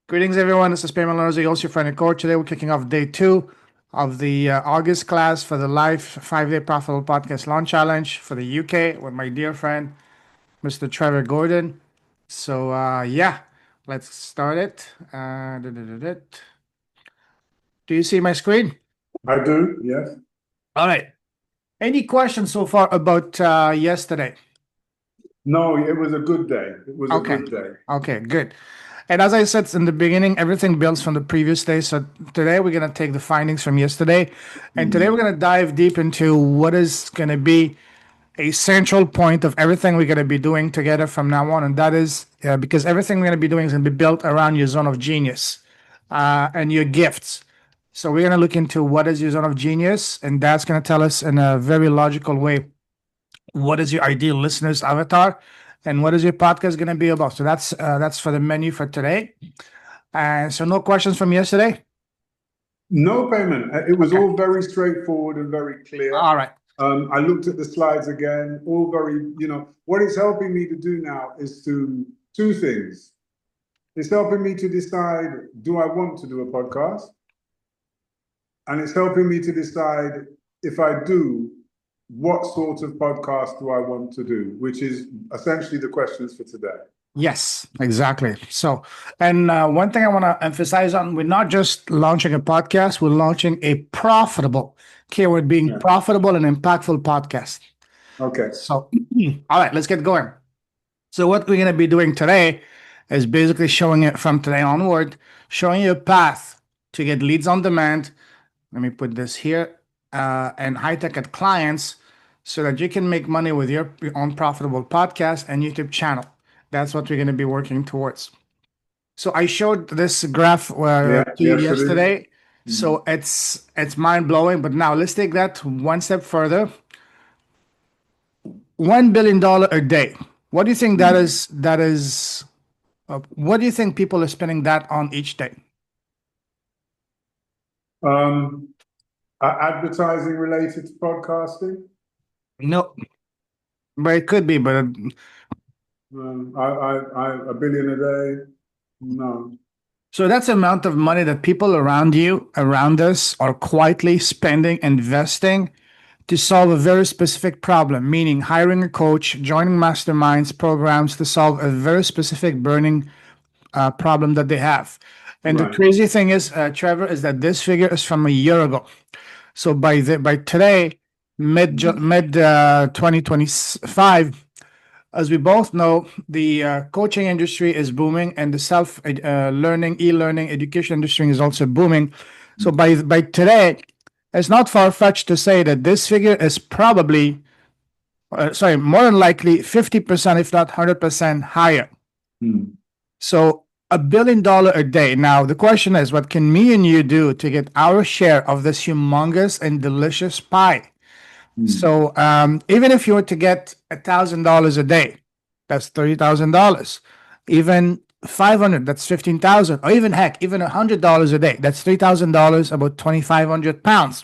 Greetings, everyone. This is Payman Lorenzo, your host, your friend and coach. Today, we're kicking off day 2 of the August class for the live 5-day profitable podcast launch challenge for the UK with my dear friend, Mr. Trevor Gordon. So, let's start it. Do you see my screen? I do, yes. All right. Any questions so far about yesterday? No, it was a good day. It was a Okay. good day. Okay, good. And as I said in the beginning, everything builds from the previous day. So today we're going to take the findings from yesterday. And today we're going to dive deep into what is going to be a central point of everything we're going to be doing together from now on. And that is because everything we're going to be doing is going to be built around your zone of genius and your gifts. So we're going to look into what is your zone of genius. And that's going to tell us in a very logical way what is your ideal listener's avatar and what is your podcast going to be about. So that's for the menu for today. And so no questions from yesterday? No payment. It was Okay. all very straightforward and very clear. All right. I looked at the slides again, all very, what it's helping me to do now is two things. It's helping me to decide, do I want to do a podcast? And it's helping me to decide, if I do, what sort of podcast do I want to do, which is essentially the questions for today. Yes, exactly. So, and one thing I want to emphasize on, we're not just launching a podcast, we're launching a profitable, keyword being profitable and impactful podcast. Okay. So, all right, let's get going. So what we're going to be doing today is basically showing it from today onward, showing you a path to get leads on demand. Let me put this here and high ticket clients so that you can make money with your own profitable podcast and YouTube channel. That's what we're going to be working towards. So I showed this graph to you yesterday. So it's mind blowing. But now let's take that one step further. $1 billion a day. What do you think that is? What do you think people are spending that on each day? Advertising related to podcasting? No, but it could be. But $1 billion a day? No. So that's the amount of money that people around you, around us, are quietly spending, investing to solve a very specific problem, meaning hiring a coach, joining masterminds, programs to solve a very specific burning problem that they have. And the crazy thing is, Trevor, is that this figure is from a year ago. So by today, mid 2025, as we both know, the coaching industry is booming, and the self-learning, e-learning education industry is also booming. So by today, it's not far-fetched to say that this figure is probably, more than likely 50%, if not 100% higher. So $1 billion a day. Now, the question is, what can me and you do to get our share of this humongous and delicious pie? So even if you were to get $1,000 a day, that's $30,000. Even 500, that's 15,000. Or even heck, even $100 a day, that's $3,000, about 2,500 pounds.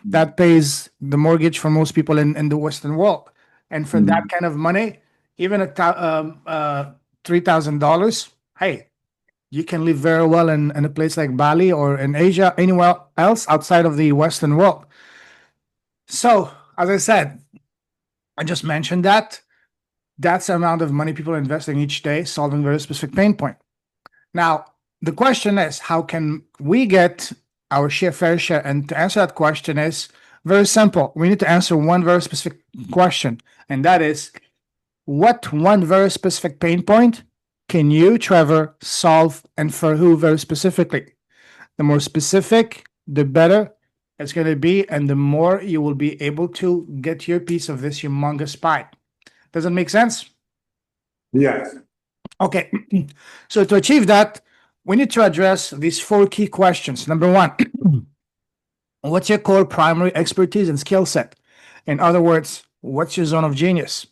That pays the mortgage for most people in the Western world. And for that kind of money, even $3,000, hey, you can live very well in a place like Bali or in Asia, anywhere else outside of the Western world. So, as I said, I just mentioned that that's the amount of money people are investing each day solving a very specific pain point. Now, the question is, how can we get our fair share? And to answer that question is very simple. We need to answer one very specific question, and that is, what one very specific pain point can you, Trevor, solve, and for who very specifically? The more specific, the better it's going to be, and the more you will be able to get your piece of this humongous pie. Does it make sense? Yes. Okay. So to achieve that, we need to address these 4 key questions. Number 1, what's your core primary expertise and skill set? In other words, what's your zone of genius?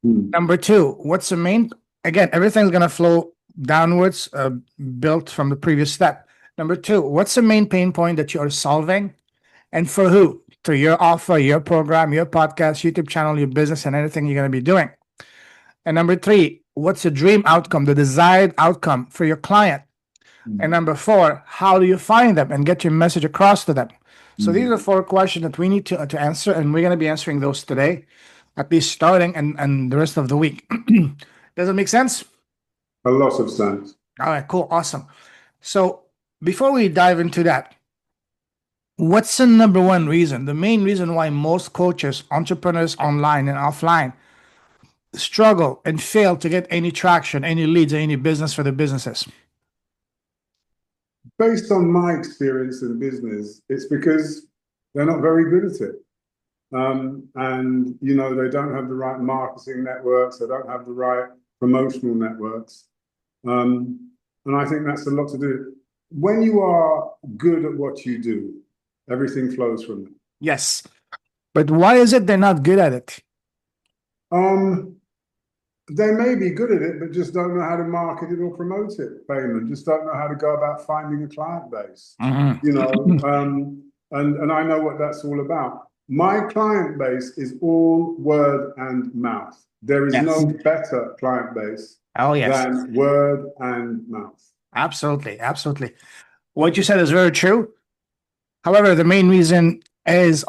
Number 2, what's the main, again, everything's going to flow downwards, built from the previous step. Number 2, what's the main pain point that you are solving? And for who? To your offer, your program, your podcast, YouTube channel, your business, and anything you're going to be doing. And number 3, what's the dream outcome, the desired outcome for your client? And number four, how do you find them and get your message across to them? So these are 4 questions that we need to answer, and we're going to be answering those today, at least starting and the rest of the week. Does it make sense? A lot of sense. All right, cool, awesome. So before we dive into that, what's the number one reason, the main reason why most coaches, entrepreneurs online and offline struggle and fail to get any traction, any leads, any business for their businesses? Based on my experience in business, it's because they're not very good at it. And, you know, they don't have the right marketing networks, they don't have the right promotional networks. And I think that's a lot to do. When you are good at what you do, everything flows from it. Yes. But why is it they're not good at it? They may be good at it, but just don't know how to market it or promote it, Payman. Just don't know how to go about finding a client base. You know, and I know what that's all about. My client base is all word and mouth. There is no better client base than word and mouth. Absolutely, absolutely. What you said is very true. However, the main reason is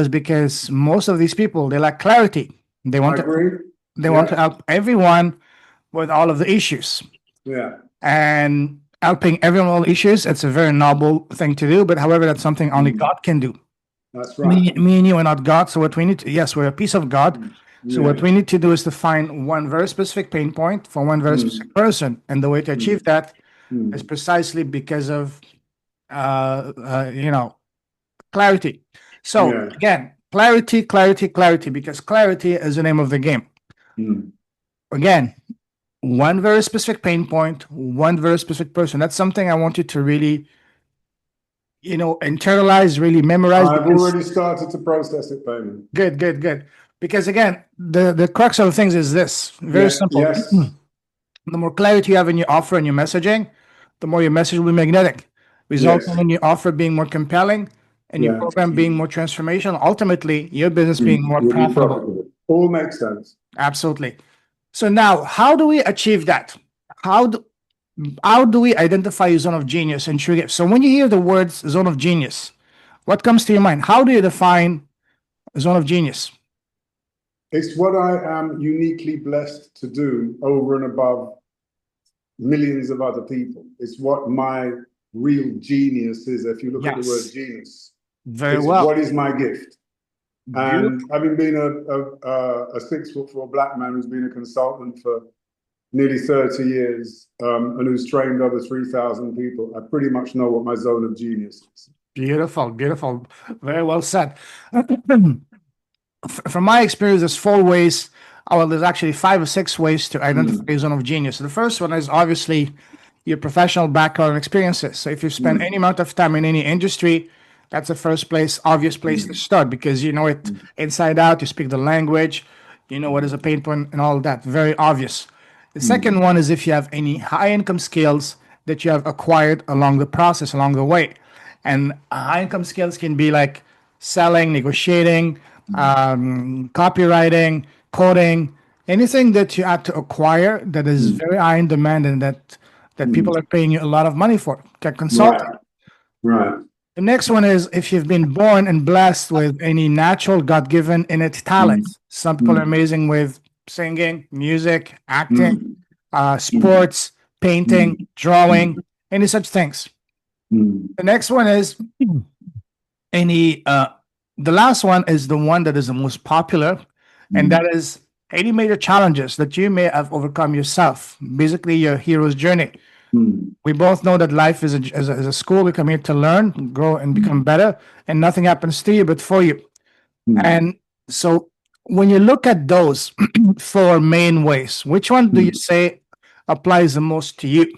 because most of these people, they lack clarity. They want to help everyone with all of the issues. Yeah. And helping everyone with all issues, it's a very noble thing to do. But however, that's something only God can do. That's right. Me and you are not God. So what we need to, yes, we're a piece of God. So what we need to do is to find one very specific pain point for one very specific person. And the way to achieve that is precisely because of, you know, clarity. So again, clarity, because clarity is the name of the game. Again, one very specific pain point, one very specific person. That's something I want you to really, you know, internalize, really memorize. I've already started to process it, Payman. Good. Because again, the crux of things is this, very simple. Yes. The more clarity you have in your offer and your messaging, the more your message will be magnetic, resulting in your offer being more compelling and your program being more transformational, ultimately your business being more profitable. All makes sense. Absolutely. So now, how do we achieve that? How do we identify your zone of genius and true gift? So when you hear the words zone of genius, what comes to your mind? How do you define a zone of genius? It's what I am uniquely blessed to do over and above millions of other people. It's what my real genius is. If you look at the word genius, what is my gift? And having been a 6'4" black man who's been a consultant for nearly 30 years and who's trained over 3,000 people, I pretty much know what my zone of genius is. Beautiful. Very well said. From my experience, there's 4 ways. Well, there's actually 5 or 6 ways to identify your zone of genius. The first one is obviously your professional background and experiences. So if you spend any amount of time in any industry, that's the first obvious place to start, because you know it inside out, you speak the language, you know what is a pain point and all that. Very obvious. The second one is if you have any high income skills that you have acquired along the process, along the way. And high income skills can be like selling, negotiating, copywriting, coding, anything that you have to acquire that is very high in demand and that people are paying you a lot of money for. Consulting. Right. The next one is if you've been born and blessed with any natural, God-given, innate talents. Some people are amazing with singing, music, acting, sports, painting, drawing, any such things. The next one is the last one is the one that is the most popular, and that is any major challenges that you may have overcome yourself. Basically, your hero's journey. We both know that life is a school. We come here to learn, grow, and become better, and nothing happens to you but for you. And so when you look at those 4 main ways, which one do you say applies the most to you?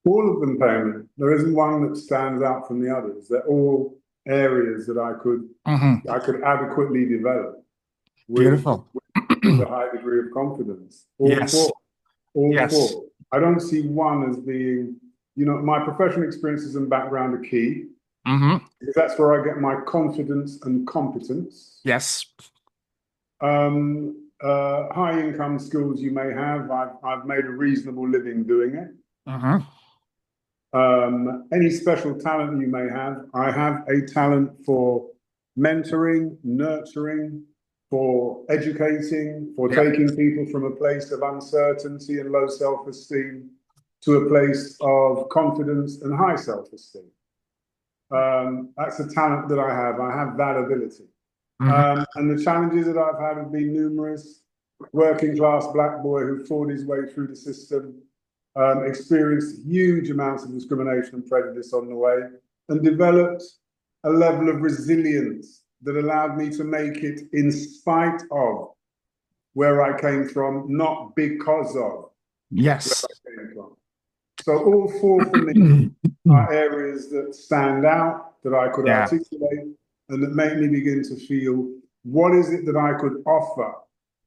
All of them, Payman. There isn't one that stands out from the others. They're all areas that I could adequately develop with a high degree of confidence. All 4. All 4. I don't see one as being, you know, my professional experiences and background are key. Because that's where I get my confidence and competence. Yes. high income skills you may have. I've made a reasonable living doing it. Mhm. Any special talent you may have. I have a talent for mentoring, nurturing, for educating, for Yeah. taking people from a place of uncertainty and low self-esteem to a place of confidence and high self-esteem. That's a talent that I have. I have that ability. Mhm. And the challenges that I've had have been numerous. Working class black boy who fought his way through the system, experienced huge amounts of discrimination and prejudice on the way, and developed a level of resilience that allowed me to make it in spite of where I came from, not because of Yes. where I came from. So all four for me are areas that stand out, that I could Yeah. articulate, and that make me begin to feel what is it that I could offer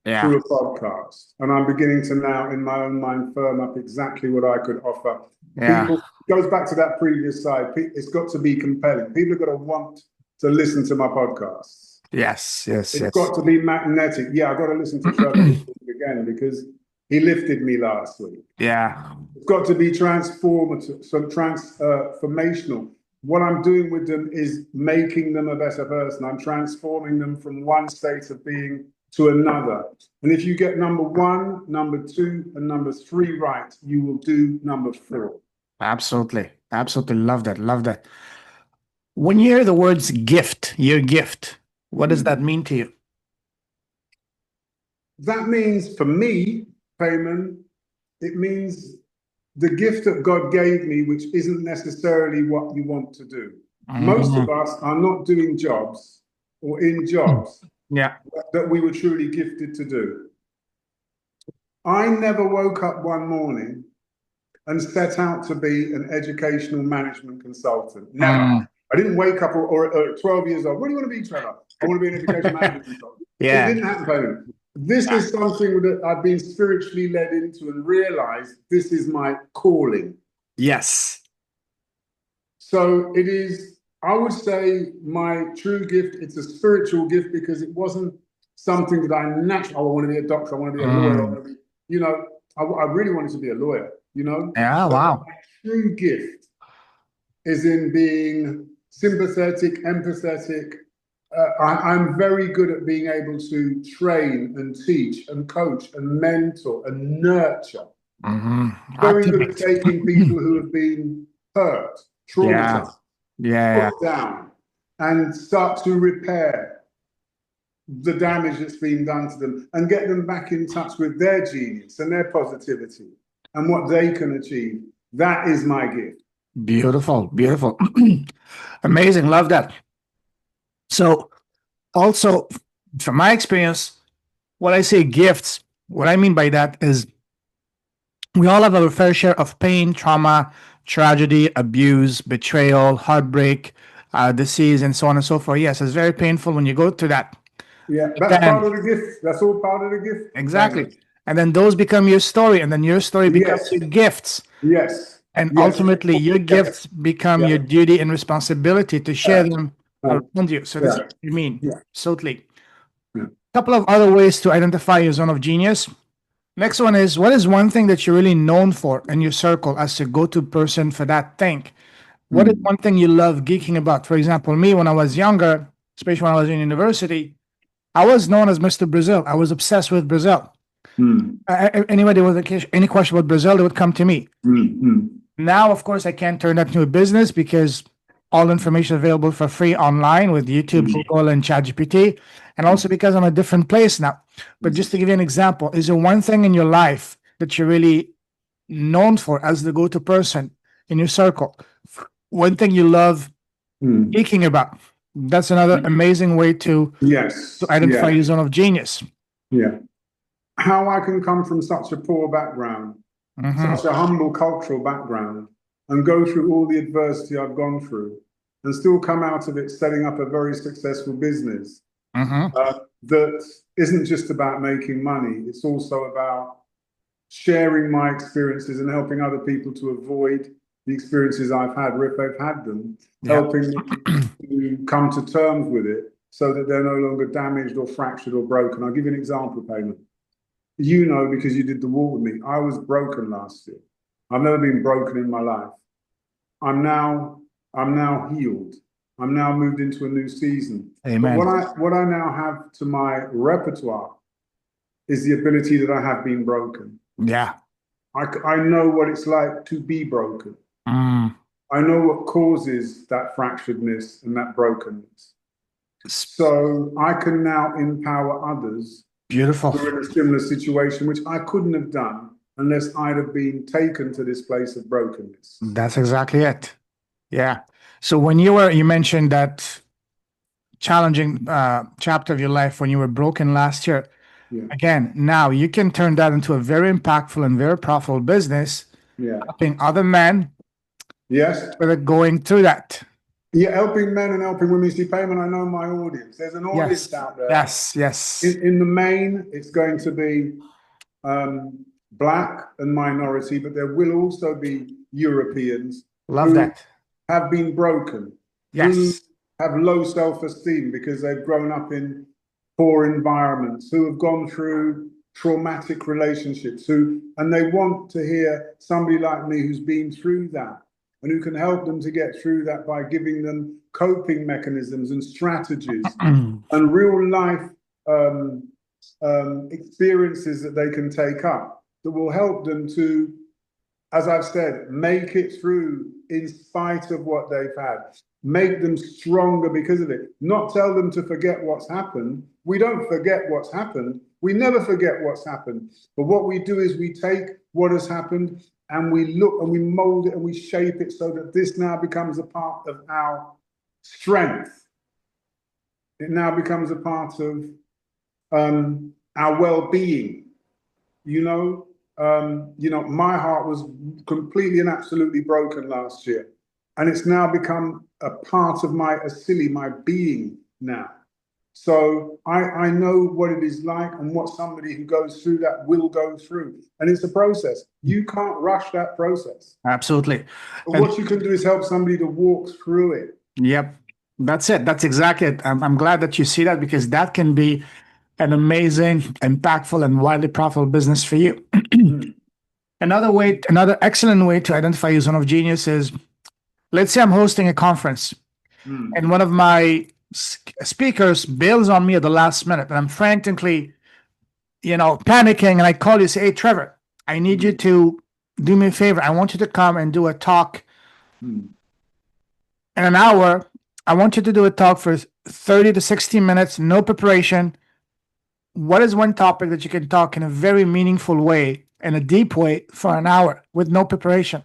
Yeah. through a podcast. And I'm beginning to now, in my own mind, firm up exactly what I could offer. Yeah. People, goes back to that previous slide. It's got to be compelling. People have got to want to listen to my podcasts. Yes. Yes. It's Yes. got to be magnetic. Yeah, I've got to listen to Trevor again because he lifted me last week. Yeah. It's got to be transformative, transformational. What I'm doing with them is making them a better person. I'm transforming them from one state of being to another. And if you get number one, number two, and number three right, you will do number four. Absolutely. Absolutely. Love that. Love that. When you hear the words gift, your gift, what does that mean to you? That means for me, Payman, it means the gift that God gave me, which isn't necessarily what you want to do. Most of us are not doing jobs or in jobs Yeah. that we were truly gifted to do. I never woke up one morning and set out to be an educational management consultant. Never. I didn't wake up or at 12 years old. What do you want to be, Trevor? I want to be an educational management consultant. Yeah. It didn't happen. This is something that I've been spiritually led into and realized this is my calling. Yes. So it is, I would say, my true gift. It's a spiritual gift because it wasn't something that I naturally, I want to be a doctor, I want to be a lawyer, I want to be, you know, I really wanted to be a lawyer, you know? Yeah. But Wow. my true gift is in being sympathetic, empathetic. I'm very good at being able to train and teach and coach and mentor and nurture. Very good at taking people who have been hurt, traumatized, put down, and start to repair the damage that's been done to them and get them back in touch with their genius and their positivity and what they can achieve. That is my gift. Beautiful. Beautiful. Amazing. Love that. So, also, from my experience, when I say gifts, what I mean by that is we all have our fair share of pain, trauma, tragedy, abuse, betrayal, heartbreak, disease, and so on and so forth. Yes, it's very painful when you go through that. Yeah, that's part of the gift. That's all part of the gift. Exactly. And then those become your story, and then your story becomes your gifts. Yes. And ultimately, your gifts become your duty and responsibility to share them around you. So this is what you mean. Absolutely. A couple of other ways to identify your zone of genius. Next one is, what is one thing that you're really known for in your circle as a go-to person for that thing? What is one thing you love geeking about? For example, me, when I was younger, especially when I was in university, I was known as Mr. Brazil. I was obsessed with Brazil. Anybody with any question about Brazil, they would come to me. Now, of course, I can't turn that into a business because all information is available for free online with YouTube, Google, and ChatGPT, and also because I'm a different place now. But just to give you an example, is there one thing in your life that you're really known for as the go-to person in your circle? One thing you love geeking about? That's another amazing way to identify your zone of genius. Yeah. How I can come from such a poor background, such a humble cultural background, and go through all the adversity I've gone through and still come out of it setting up a very successful business that isn't just about making money. It's also about sharing my experiences and helping other people to avoid the experiences I've had, or if they've had them, helping them to come to terms with it so that they're no longer damaged or fractured or broken. I'll give you an example, Payman. You know, because you did the walk with me, I was broken last year. I've never been broken in my life. I'm now healed. I'm now moved into a new season. Amen. But what I now have to my repertoire is the ability that I have been broken. Yeah. I know what it's like to be broken. Mm. I know what causes that fracturedness and that brokenness. So I can now empower others Beautiful. who are in a similar situation, which I couldn't have done unless I'd have been taken to this place of brokenness. That's exactly it. Yeah. So when you mentioned that challenging chapter of your life when you were broken last year. Yeah. Again, now you can turn that into a very impactful and very profitable business, Yeah. helping other men Yes. that are going through that. Yeah, helping men and helping women. See, Payman, I know my audience. There's an audience Yes. out there. Yes. In the main, it's going to be Black and minority, but there will also be Europeans Love who that. have been broken, who Yes. have low self-esteem because they've grown up in poor environments, who have gone through traumatic relationships, and they want to hear somebody like me who's been through that and who can help them to get through that by giving them coping mechanisms and strategies and real life experiences that they can take up that will help them to, as I've said, make it through in spite of what they've had, make them stronger because of it, not tell them to forget what's happened. We don't forget what's happened. We never forget what's happened. But what we do is we take what has happened and we look and we mold it and we shape it so that this now becomes a part of our strength. It now becomes a part of our well-being. My heart was completely and absolutely broken last year, and it's now become a part of my being now. So I know what it is like and what somebody who goes through that will go through, and it's a process. You can't rush that process. Absolutely. But what you can do is help somebody to walk through it. Yep. That's it. That's exactly it. I'm glad that you see that, because that can be an amazing, impactful, and widely profitable business for you. Another excellent way to identify your zone of genius is, let's say I'm hosting a conference and one of my speakers bails on me at the last minute and I'm frantically, panicking, and I call you, say, "Hey, Trevor, I need you to do me a favor. I want you to come and do a talk in an hour. I want you to do a talk for 30 to 60 minutes, no preparation. What is one topic that you can talk in a very meaningful way, in a deep way, for an hour with no preparation?"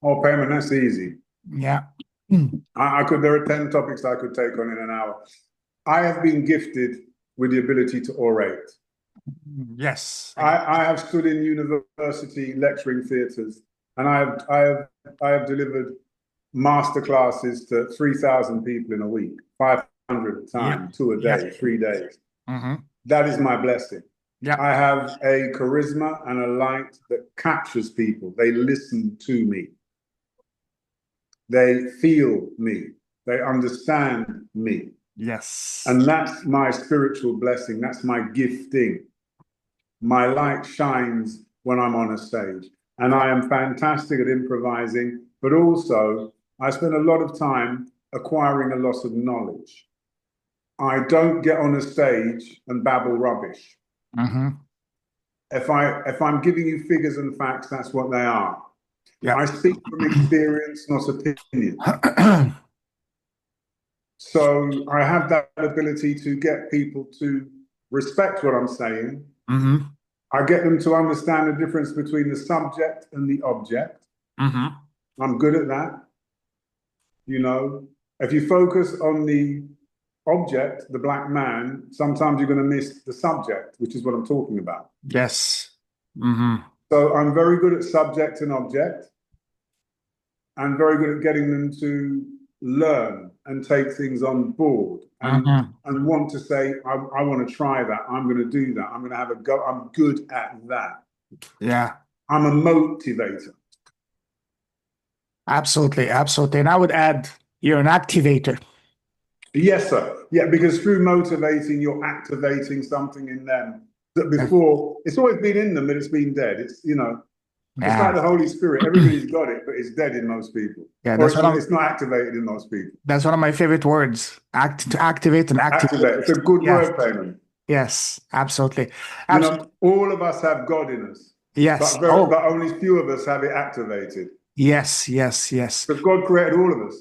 Oh, Payman, that's easy. Yeah. There are 10 topics I could take on in an hour. I have been gifted with the ability to orate. Yes. I have stood in university lecturing theatres, and I have delivered master classes to 3,000 people in a week, 500 times, 2 a day, 3 days. That is my blessing. Yeah. I have a charisma and a light that captures people. They listen to me. They feel me. They understand me. Yes. And that's my spiritual blessing. That's my gifting. My light shines when I'm on a stage. And I am fantastic at improvising, but also I spend a lot of time acquiring a lot of knowledge. I don't get on a stage and babble rubbish. If I'm giving you figures and facts, that's what they are. Yeah. I speak from experience, not opinion. So I have that ability to get people to respect what I'm saying. I get them to understand the difference between the subject and the object. I'm good at that. If you focus on the object, the black man, sometimes you're going to miss the subject, which is what I'm talking about. Yes. So I'm very good at subject and object. I'm very good at getting them to learn and take things on board and want to say, I want to try that. I'm going to do that. I'm going to have a go. I'm good at that. Yeah. I'm a motivator. Absolutely. And I would add, you're an activator. Yes, sir. Yeah, because through motivating, you're activating something in them that before it's always been in them, but it's been dead. It's it's like Yeah. the Holy Spirit. Everybody's got it, but it's dead in most people, Yeah, or that's what I'm it's not activated in most people. that's one of my favorite words. To activate and activate. Activate. It's a good Yes. word, Payman. Yes, absolutely. You Absolutely. know, all of us have God in us, Yes. but only few of us have it activated. Yes, yes, yes. Because God created all of us.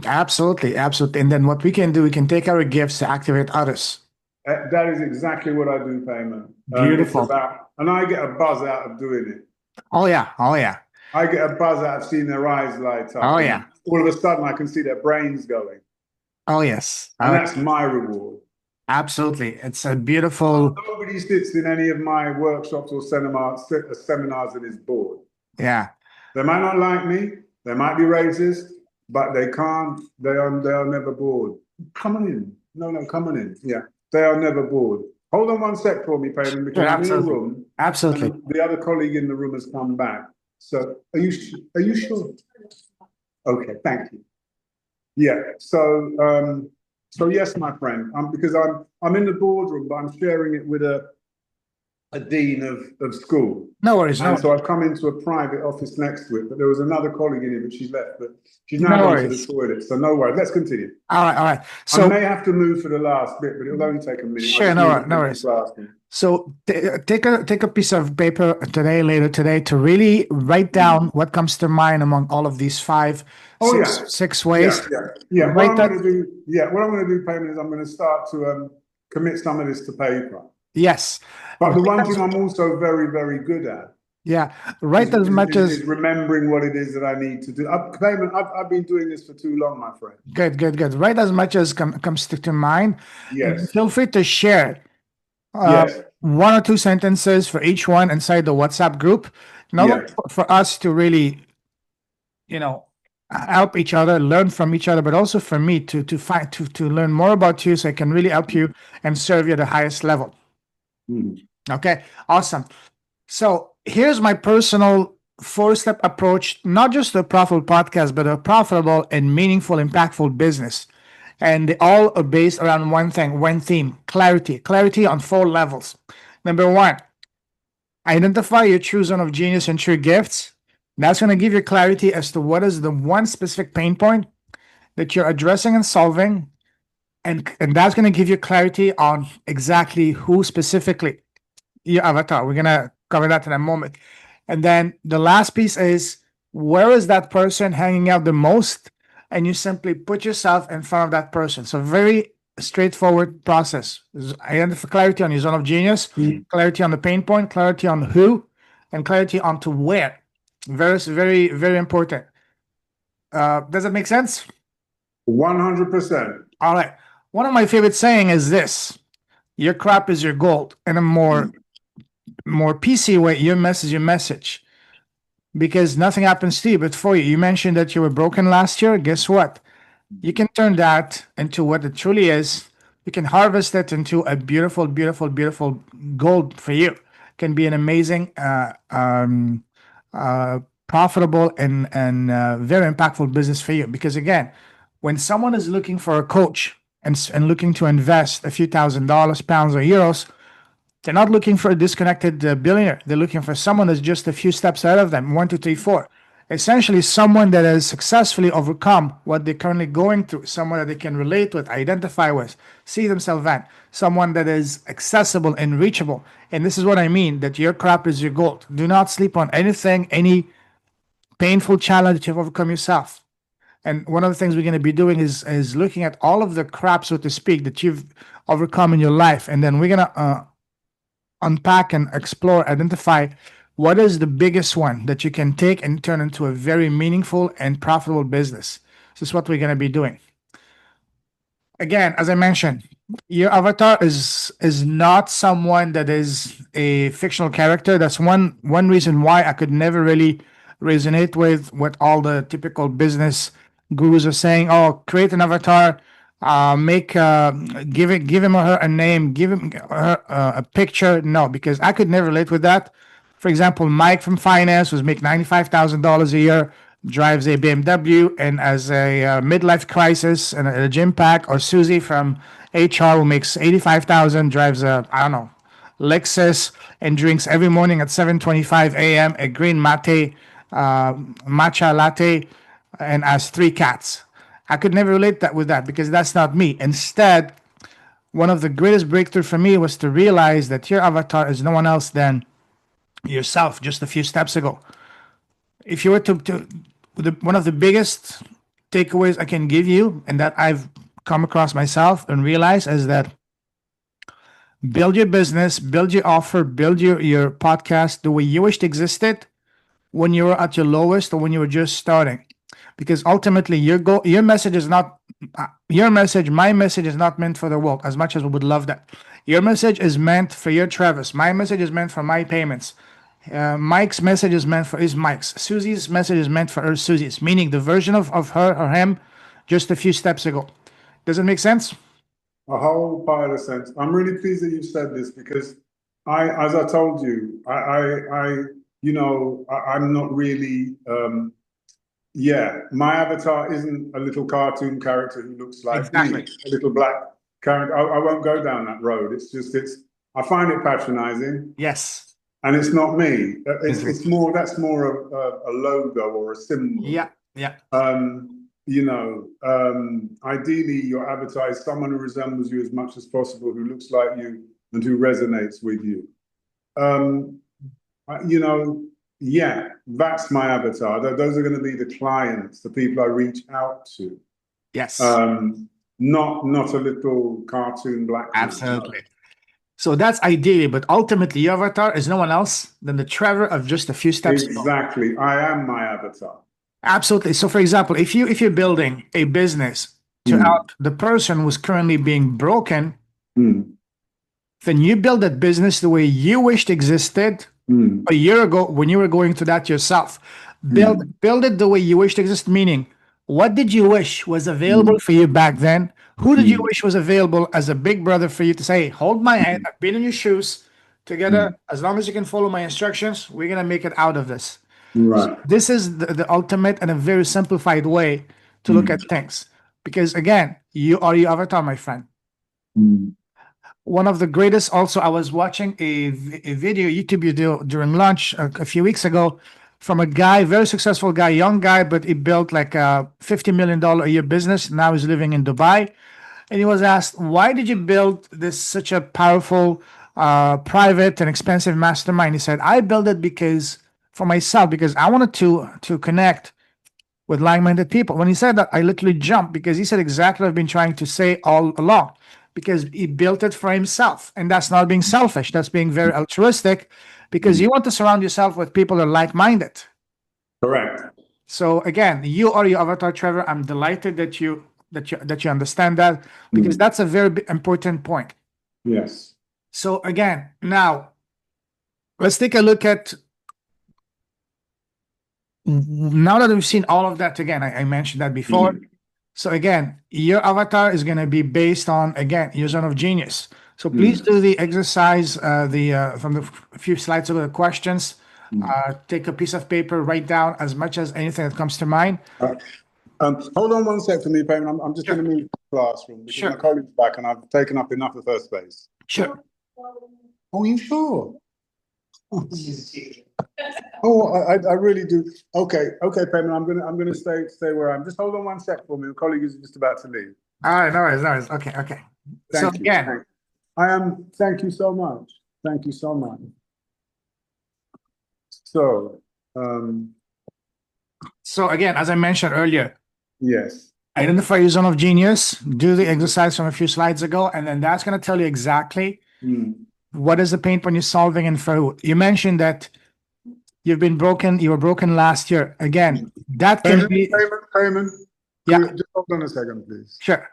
Absolutely, absolutely. And then what we can do, we can take our gifts to activate others. That is exactly what I do, Payman. It's Beautiful. about, and I get a buzz out of doing it. Oh yeah, oh yeah, I get a buzz out of seeing their eyes light up. oh And yeah, all of a sudden, I can see their brains going. oh yes. And that's my reward. Absolutely. It's a beautiful, Nobody sits in any of my workshops or seminars and is bored. yeah. They might not like me, they might be racist, but they are never bored. Come on in. No, come on in. Yeah. They are never bored. Hold on one sec for me, Payman, because I'm in a room. Absolutely. And the other colleague in the room has come back. So are you sure? Okay, thank you. Yeah. So yes, my friend, because I'm in the boardroom, but I'm sharing it with a dean of school. No worries. No, And so I've come into a private office next to it, but there was another colleague in here, but she's left, but she's now No gone to worries. the toilet. So no worries. Let's continue. all right, all right. I So may have to move for the last bit, but it'll only take a minute. sure, no worries. So take a piece of paper today, later today, to really write down what comes to mind among all of these Oh, yeah. six ways. Yeah. What Write I'm that. going to do, what I'm going to do, Payman, is I'm going to start to commit some of this to paper. Yes. But the one thing I'm also very, very good at Yeah. Write as much as is remembering what it is that I need to do. Payman, I've been doing this for too long, my friend. good. Write as much as comes to mind. Yes. Feel free to share Yes. one or two sentences for each one inside the WhatsApp group. Not only for us to really, help each other, learn from each other, but also for me to learn more about you, so I can really help you and serve you at the highest level. Okay, awesome. So here's my personal 4-step approach, not just to a profitable podcast, but a profitable and meaningful, impactful business. And they all are based around one thing, one theme: clarity. Clarity on 4 levels. Number 1, identify your true zone of genius and true gifts. That's going to give you clarity as to what is the one specific pain point that you're addressing and solving. And that's going to give you clarity on exactly who specifically your avatar. We're going to cover that in a moment. And then the last piece is, where is that person hanging out the most? And you simply put yourself in front of that person. So very straightforward process. Identify clarity on your zone of genius, clarity on the pain point, clarity on who, and clarity on to where. Very, very, very important. Does that make sense? 100%. All right. One of my favorite saying is this: your crap is your gold. In a more PC way, your mess is your message. Because nothing happens to you but for you. You mentioned that you were broken last year. Guess what? You can turn that into what it truly is. You can harvest it into a beautiful, beautiful, beautiful gold for you. It can be an amazing, profitable and very impactful business for you. Because again, when someone is looking for a coach and looking to invest a few $1,000s, pounds, or euros, they're not looking for a disconnected billionaire. They're looking for someone that's just a few steps ahead of them, 1, 2, 3, 4. Essentially, someone that has successfully overcome what they're currently going through, someone that they can relate with, identify with, see themselves in, someone that is accessible and reachable. And this is what I mean, that your crap is your gold. Do not sleep on anything, any painful challenge that you've overcome yourself. And one of the things we're going to be doing is looking at all of the crap, so to speak, that you've overcome in your life. And then we're going to unpack and explore, identify what is the biggest one that you can take and turn into a very meaningful and profitable business. This is what we're going to be doing. Again, as I mentioned, your avatar is not someone that is a fictional character. That's one reason why I could never really resonate with what all the typical business gurus are saying. Oh, create an avatar, give him or her a name, give him her a picture. No, because I could never relate with that. For example, Mike from finance was make $95,000 a year drives a BMW and has a midlife crisis and a gym pack, or Susie from HR who makes 85,000, drives a, I don't know, Lexus, and drinks every morning at 7:25 a.m. a green matcha latte, and has three cats. I could never relate that with that because that's not me. Instead, one of the greatest breakthrough for me was to realize that your avatar is no one else than yourself just a few steps ago. If you were one of the biggest takeaways I can give you, and that I've come across myself and realized, is that build your business, build your offer, build your podcast the way you wished existed when you were at your lowest or when you were just starting. Because ultimately your message is not your message, my message is not meant for the world as much as we would love that. Your message is meant for your Travis. My message is meant for my payments. Mike's message is meant for his Mike's. Susie's message is meant for her Susie's, meaning the version of her or him just a few steps ago. Does it make sense? A whole pile of sense. I'm really pleased that you said this because as I told you, I'm not really, my avatar isn't a little cartoon character who looks like Exactly. me, a little black character. I won't go down that road. I find it patronizing. Yes. And it's not me. Exactly. That's more of a logo or a symbol. Yeah. Yeah. Ideally, your avatar is someone who resembles you as much as possible, who looks like you and who resonates with you. That's my avatar. Those are going to be the clients, the people I reach out to. Yes. Not a little cartoon black. Absolutely. So that's ideally, but ultimately, your avatar is no one else than the Trevor of just a few steps ago. Exactly. I am my avatar. Absolutely. So, for example, if you're building a business to help the person who's currently being broken, then you build that business the way you wished existed a year ago when you were going through that yourself. Build it the way you wished to exist, meaning what did you wish was available for you back then? Who did you wish was available as a big brother for you to say, hold my hand, I've been in your shoes together. As long as you can follow my instructions, we're going to make it out of this. Right. This is the ultimate and a very simplified way to look at things. Because again, you are your avatar, my friend. One of the greatest, also, I was watching a video, YouTube video during lunch a few weeks ago from a guy, very successful guy, young guy, but he built like a $50 million a year business. Now he's living in Dubai. And he was asked, why did you build this such a powerful, private and expensive mastermind? He said, I built it for myself, because I wanted to connect with like-minded people. When he said that, I literally jumped, because he said exactly what I've been trying to say all along, because he built it for himself. And that's not being selfish. That's being very altruistic, because you want to surround yourself with people that are like-minded. Correct. So again, you are your avatar, Trevor. I'm delighted that you understand that, because that's a very important point. Yes. So again, now let's take a look at, now that we've seen all of that, again, I mentioned that before. So again, your avatar is going to be based on, again, your zone of genius. So please do the exercise, from the few slides of the questions. Take a piece of paper, write down as much as anything that comes to mind. Hold on one sec for me, Payman. I'm just going to move to the classroom because my colleague's back and I've taken up enough of her space. Sure. Oh, you sure? Oh, I really do. Okay, Payman. I'm gonna stay where I am. Just hold on one sec for me. My colleague is just about to leave. All right, no worries. Okay. Thank you. Again, Thank you so much. Thank you so much. So again, as I mentioned earlier, yes. Identify your zone of genius, do the exercise from a few slides ago, and then that's going to tell you exactly what is the pain point you're solving and for who. You mentioned that you were broken last year. Again, that can be... Payman. Yeah. Just hold on a second, please. Sure.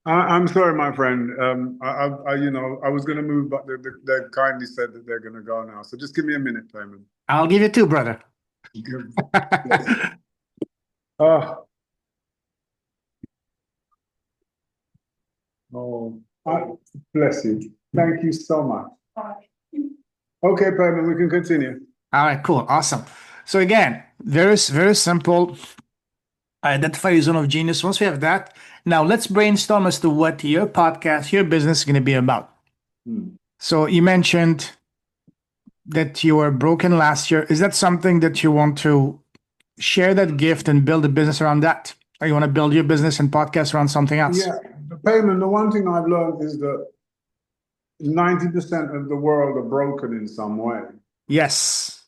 I'm sorry, my friend. I was going to move, but they kindly said that they're going to go now. So just give me a minute, Payman. I'll give you two, brother. Oh, oh, bless you. Thank you so much. Okay, Payman, we can continue. All right, cool, awesome. So again, very simple. Identify your zone of genius. Once we have that, now let's brainstorm as to what your podcast, your business is going to be about. So you mentioned that you were broken last year. Is that something that you want to share that gift and build a business around that? Or you want to build your business and podcast around something else? Yeah, Payman, the one thing I've learned is that 90% of the world are broken in some way. Yes.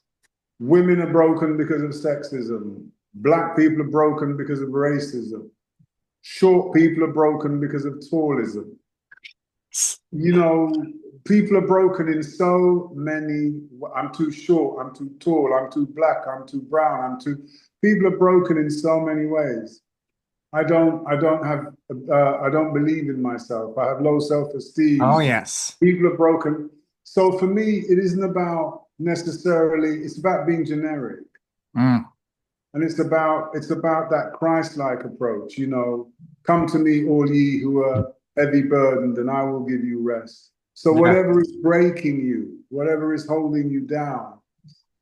Women are broken because of sexism. Black people are broken because of racism. Short people are broken because of tallism. You know, people are broken in so many. I'm too short, I'm too tall, I'm too black, I'm too brown, I'm too. People are broken in so many ways. I don't believe in myself. I have low self-esteem. Oh, yes. People are broken. So for me, it isn't about necessarily, it's about being generic. And it's about that Christ-like approach, you know, come to me, all ye who are heavy burdened, and I will give you rest. So whatever is breaking you, whatever is holding you down,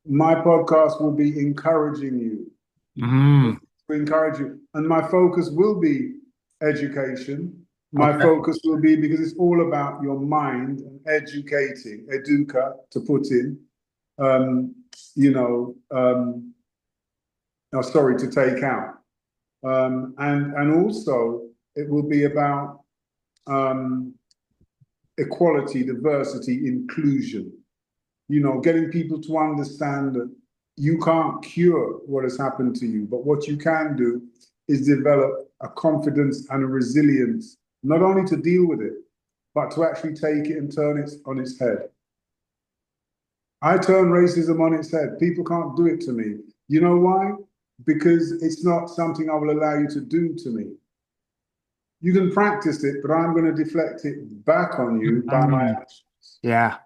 my podcast will be encouraging you, to encourage you. And my focus will be education. My focus will be, because it's all about your mind and educating, educa to put in, to take out. And also it will be about equality, diversity, inclusion. You know, getting people to understand that you can't cure what has happened to you, but what you can do is develop a confidence and a resilience, not only to deal with it, but to actually take it and turn it on its head. I turn racism on its head. People can't do it to me. You know why? Because it's not something I will allow you to do to me. You can practice it, but I'm going to deflect it back on you by my actions. Yeah.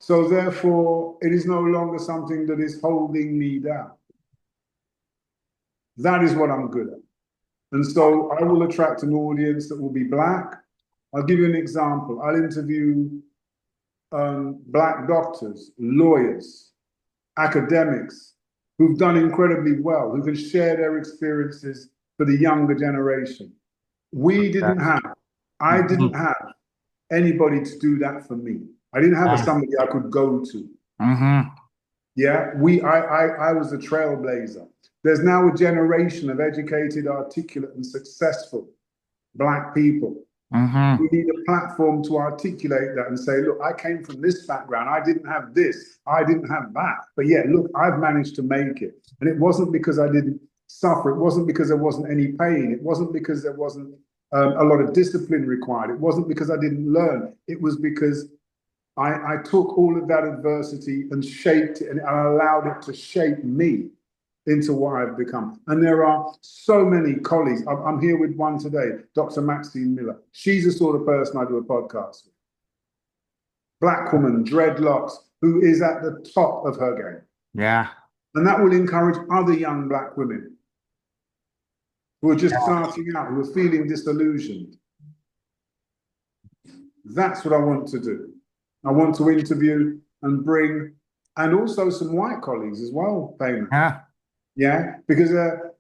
So therefore, it is no longer something that is holding me down. That is what I'm good at. And so I will attract an audience that will be black. I'll give you an example. I'll interview black doctors, lawyers, academics who've done incredibly well, who can share their experiences for the younger generation. I didn't have anybody to do that for me. I didn't have somebody I could go to. Yeah, I was a trailblazer. There's now a generation of educated, articulate, and successful black people. We need a platform to articulate that and say, look, I came from this background. I didn't have this. I didn't have that. But yeah, look, I've managed to make it. And it wasn't because I didn't suffer. It wasn't because there wasn't any pain. It wasn't because there wasn't a lot of discipline required. It wasn't because I didn't learn. It was because I took all of that adversity and shaped it, and I allowed it to shape me into what I've become. And there are so many colleagues. I'm here with one today, Dr. Maxine Miller. She's the sort of person I do a podcast with. Black woman, dreadlocks, who is at the top of her game. Yeah. And that will encourage other young black women who are just starting out, who are feeling disillusioned. That's what I want to do. I want to interview and bring, and also some white colleagues as well, Payman. Yeah, because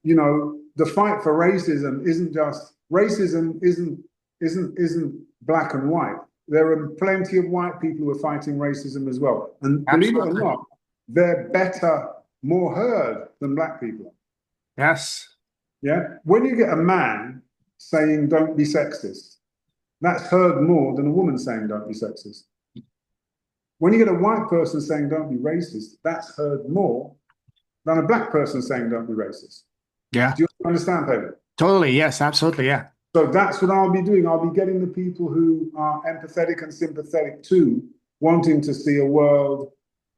you know, the fight for racism isn't just racism. Isn't black and white. There are plenty of white people who are fighting racism as well, and believe it or not, they're better, more heard than black people. Yes. Yeah. When you get a man saying "don't be sexist," that's heard more than a woman saying "don't be sexist." When you get a white person saying "don't be racist," that's heard more than a black person saying "don't be racist." Yeah. Do you understand, Pedro? Totally. Yes, absolutely. Yeah. So that's what I'll be doing. I'll be getting the people who are empathetic and sympathetic to wanting to see a world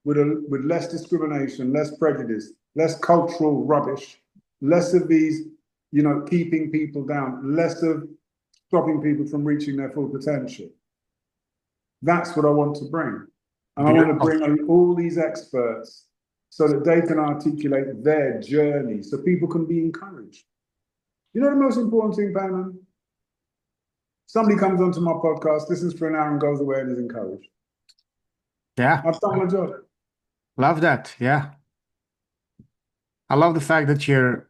with less discrimination, less prejudice, less cultural rubbish, less of these, you know, keeping people down, less of stopping people from reaching their full potential. That's what I want to bring. And I want to bring all these experts so that they can articulate their journey so people can be encouraged. You know the most important thing, Payman? Somebody comes onto my podcast, listens for an hour and goes away and is encouraged. Yeah. I've done my job. Love that. Yeah. I love the fact that you're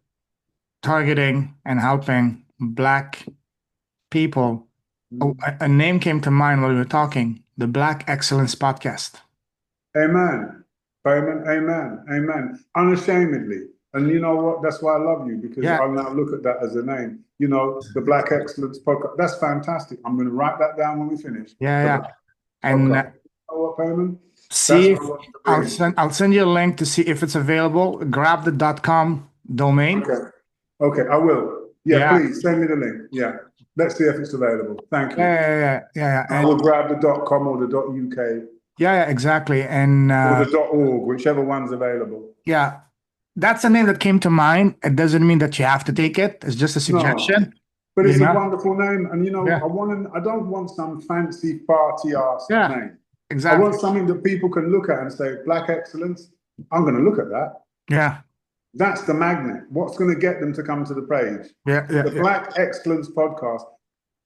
targeting and helping Black people. Oh, a name came to mind while we were talking, the Black Excellence Podcast. Amen. Payman, amen. Amen. Unashamedly. And you know what? That's why I love you, because I'll now look at that as a name. You know, the Black Excellence Podcast. That's fantastic. I'm going to write that down when we finish. Yeah. And you know what, Payman? see if I'll send you a link to see if it's available. Grab the .com domain. Okay, I will. Yeah, please send me the link. Yeah. Let's see if it's available. Thank you. Yeah. I will grab the .com or the .uk. Yeah, exactly. And or the .org, whichever one's available. Yeah. That's a name that came to mind. It doesn't mean that you have to take it. It's just a suggestion. No, but it's a wonderful name. And you know, I don't want some fancy party-ass name. Exactly. I want something that people can look at and say, Black Excellence, I'm going to look at that. Yeah. That's the magnet. What's going to get them to come to the page? The Black Excellence Podcast,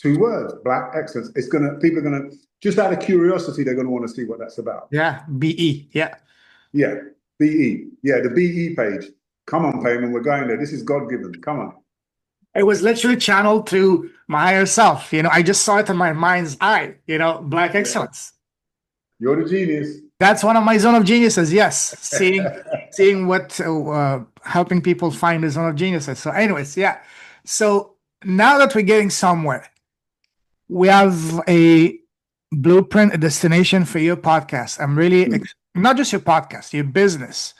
2 words, Black Excellence. People are going to, just out of curiosity, they're going to want to see what that's about. Yeah, BE, Yeah, BE. Yeah, the BE page. Come on, Payman, we're going there. This is God-given. Come on. It was literally channeled through my higher self. You know, I just saw it in my mind's eye, Black Excellence. You're the genius. That's one of my zone of geniuses, yes. Seeing what, helping people find the zone of geniuses. So anyways, yeah. So now that we're getting somewhere, we have a blueprint, a destination for your podcast. I'm really, not just your podcast, your business.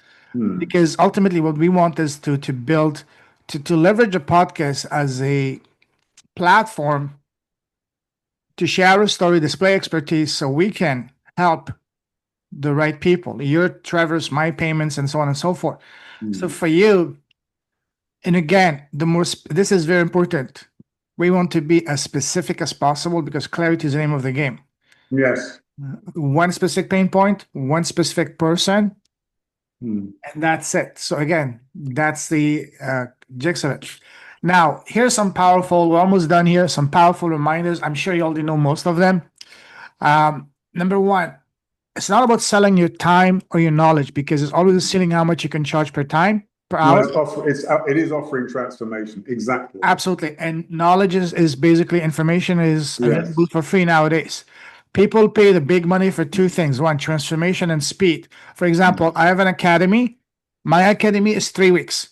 Because ultimately what we want is to build, to leverage a podcast as a platform to share a story, display expertise, so we can help the right people, your Trevor's, my payments, and so on and so forth. So for you, and again, this is very important. We want to be as specific as possible because clarity is the name of the game. Yes. One specific pain point, one specific person, and that's it. So again, that's the gist of it. Now, here's some powerful, we're almost done here, some powerful reminders. I'm sure you already know most of them. Number one, it's not about selling your time or your knowledge, because it's always a ceiling how much you can charge per time, per hour. It is offering transformation. Exactly. Absolutely. And knowledge is basically information is available for free nowadays. People pay the big money for 2 things. One, transformation and speed. For example, I have an academy. My academy is 3 weeks.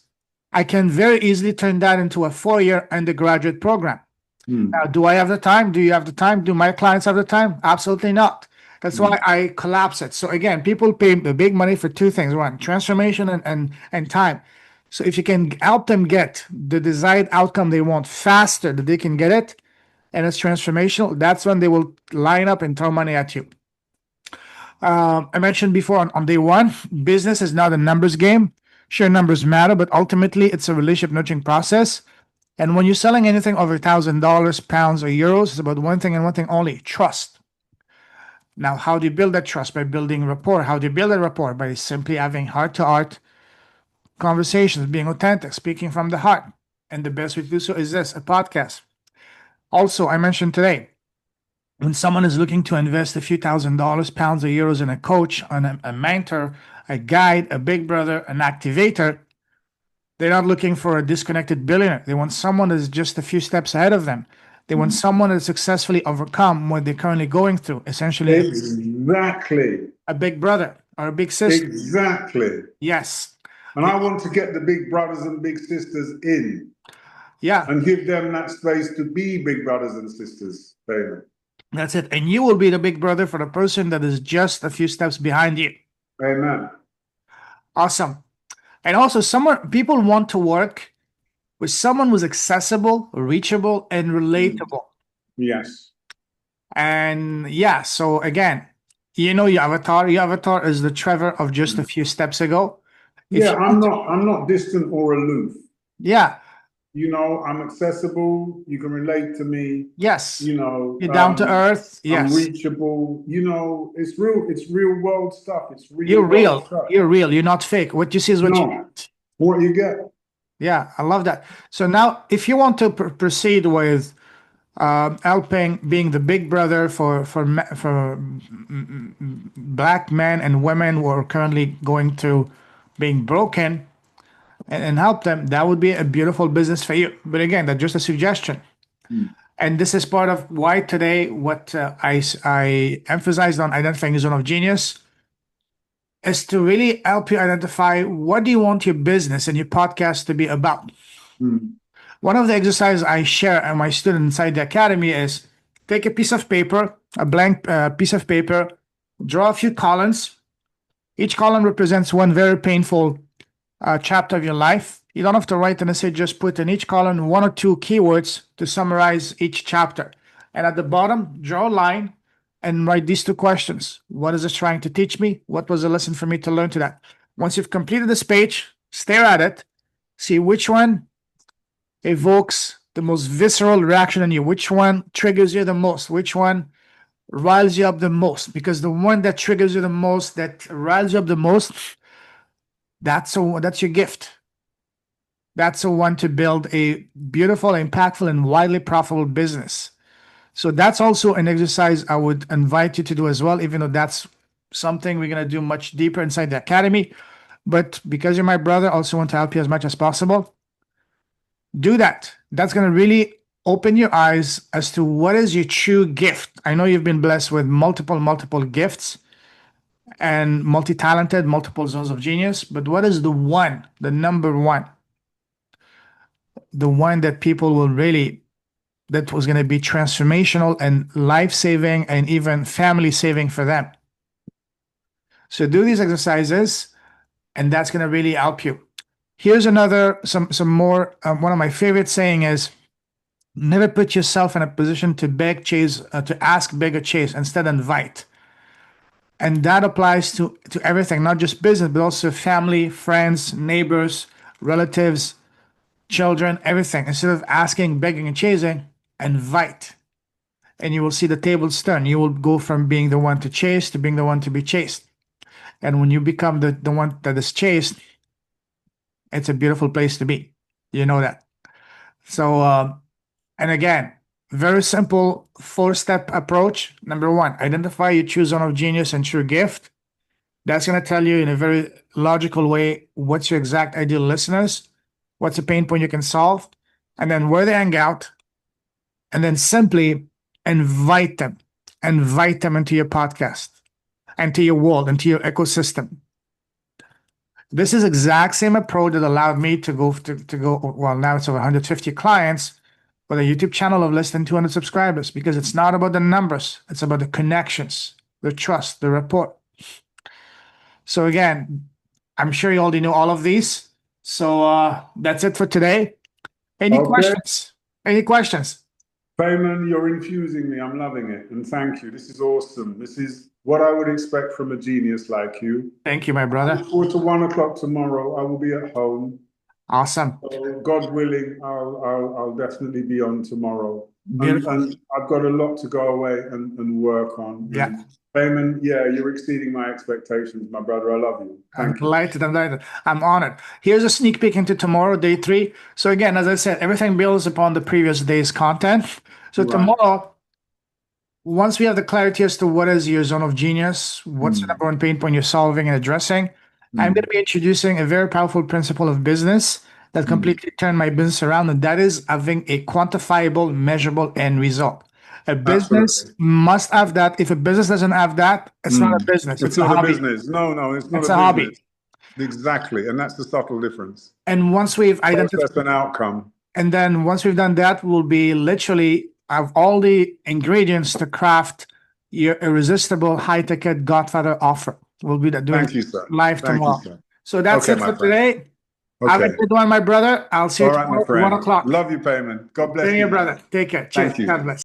I can very easily turn that into a 4-year undergraduate program. Now, do I have the time? Do you have the time? Do my clients have the time? Absolutely not. That's why I collapse it. So again, people pay the big money for 2 things. One, transformation and time. So if you can help them get the desired outcome they want faster, that they can get it, and it's transformational, that's when they will line up and throw money at you. I mentioned before on day 1, business is not a numbers game. Sure, numbers matter, but ultimately it's a relationship nurturing process. And when you're selling anything over $1,000, pounds, or euros, it's about one thing and one thing only: trust. Now, how do you build that trust? By building rapport. How do you build that rapport? By simply having heart-to-heart conversations, being authentic, speaking from the heart. And the best way to do so is this, a podcast. Also, I mentioned today, when someone is looking to invest a few $1,000, pounds, or euros in a coach, on a mentor, a guide, a big brother, an activator, they're not looking for a disconnected billionaire. They want someone that's just a few steps ahead of them. They want someone that successfully overcome what they're currently going through. Essentially, exactly, a big brother or a big sister. Exactly. Yes. And I want to get the big brothers and big sisters in. Yeah. And give them that space to be big brothers and sisters. Baby. That's it. And you will be the big brother for the person that is just a few steps behind you. Amen. Awesome. And also, people want to work with someone who's accessible, reachable, and relatable. Yes. And yeah, so again, your avatar. Your avatar is the Trevor of just a few steps ago. I'm not distant or aloof. Yeah. You know, I'm accessible. You can relate to me. Yes. You know, You're down to earth. I'm Yes. reachable. You know, it's real world stuff. It's real You're world real. stuff. You're real. You're not fake. What you see is what you No. get. What you get. Yeah, I love that. So now, if you want to proceed with helping being the big brother for black men and women who are currently going through being broken, and help them, that would be a beautiful business for you. But again, that's just a suggestion. And this is part of why today, what I emphasized on identifying the zone of genius is to really help you identify what do you want your business and your podcast to be about. One of the exercises I share and my students inside the academy is take a piece of paper, a blank piece of paper, draw a few columns. Each column represents one very painful chapter of your life. You don't have to write an essay, just put in each column 1 or 2 keywords to summarize each chapter. And at the bottom, draw a line and write these 2 questions. What is this trying to teach me? What was a lesson for me to learn to that? Once you've completed this page, stare at it, see which one evokes the most visceral reaction in you, which one triggers you the most, which one riles you up the most, because the one that triggers you the most, that riles you up the most, that's your gift. That's the one to build a beautiful, impactful, and widely profitable business. So that's also an exercise I would invite you to do as well, even though that's something we're going to do much deeper inside the academy. But because you're my brother, I also want to help you as much as possible. Do that. That's going to really open your eyes as to what is your true gift. I know you've been blessed with multiple gifts and multi-talented, multiple zones of genius, but what is the one, the number one? The one that people will really, that was going to be transformational and life-saving and even family-saving for them. So do these exercises, and that's going to really help you. Here's another, some more, one of my favorite saying is, never put yourself in a position to beg, chase, to ask, beg, or chase. Instead, invite. And that applies to everything, not just business, but also family, friends, neighbors, relatives, children, everything. Instead of asking, begging, and chasing, invite. And you will see the tables turn. You will go from being the one to chase to being the one to be chased. And when you become the one that is chased, it's a beautiful place to be. You know that. So, and again, very simple 4-step approach. Number 1, identify your true zone of genius and true gift. That's going to tell you in a very logical way what's your exact ideal listeners, what's a pain point you can solve, and then where they hang out, and then simply invite them into your podcast, into your world, into your ecosystem. This is exact same approach that allowed me to go, well, now it's over 150 clients with a YouTube channel of less than 200 subscribers, because it's not about the numbers. It's about the connections, the trust, the rapport. So again, I'm sure you already know all of these. So that's it for today. Any questions? Any questions? Payman, you're infusing me. I'm loving it. And thank you. This is awesome. This is what I would expect from a genius like you. Thank you, my brother. I look forward to 1 o'clock tomorrow. I will be at home. Awesome. So God willing, I'll definitely be on tomorrow. Beautiful. And I've got a lot to go away and work on. Yeah. And Payman, yeah, you're exceeding my expectations, my brother. I love you. I'm delighted. I'm honored. Here's a sneak peek into tomorrow, day 3. So again, as I said, everything builds upon the previous day's content. So tomorrow, once we have the clarity as to what is your zone of genius, what's the number 1 pain point you're solving and addressing, I'm going to be introducing a very powerful principle of business that completely turned my business around, and that is having a quantifiable, measurable end result. A business must have that. If a business doesn't have that, it's not a business. It's not a business. No, it's not it's a hobby. Exactly, and that's the subtle difference. And once we've identified an outcome, and then once we've done that, we'll be literally have all the ingredients to craft your irresistible high-ticket Godfather offer. We'll be doing live tomorrow. So that's it for today. Have a good one, my brother. I'll see you tomorrow at 1 o'clock. Love you, Payman. God bless you. Brother. Take care. Cheers. God bless.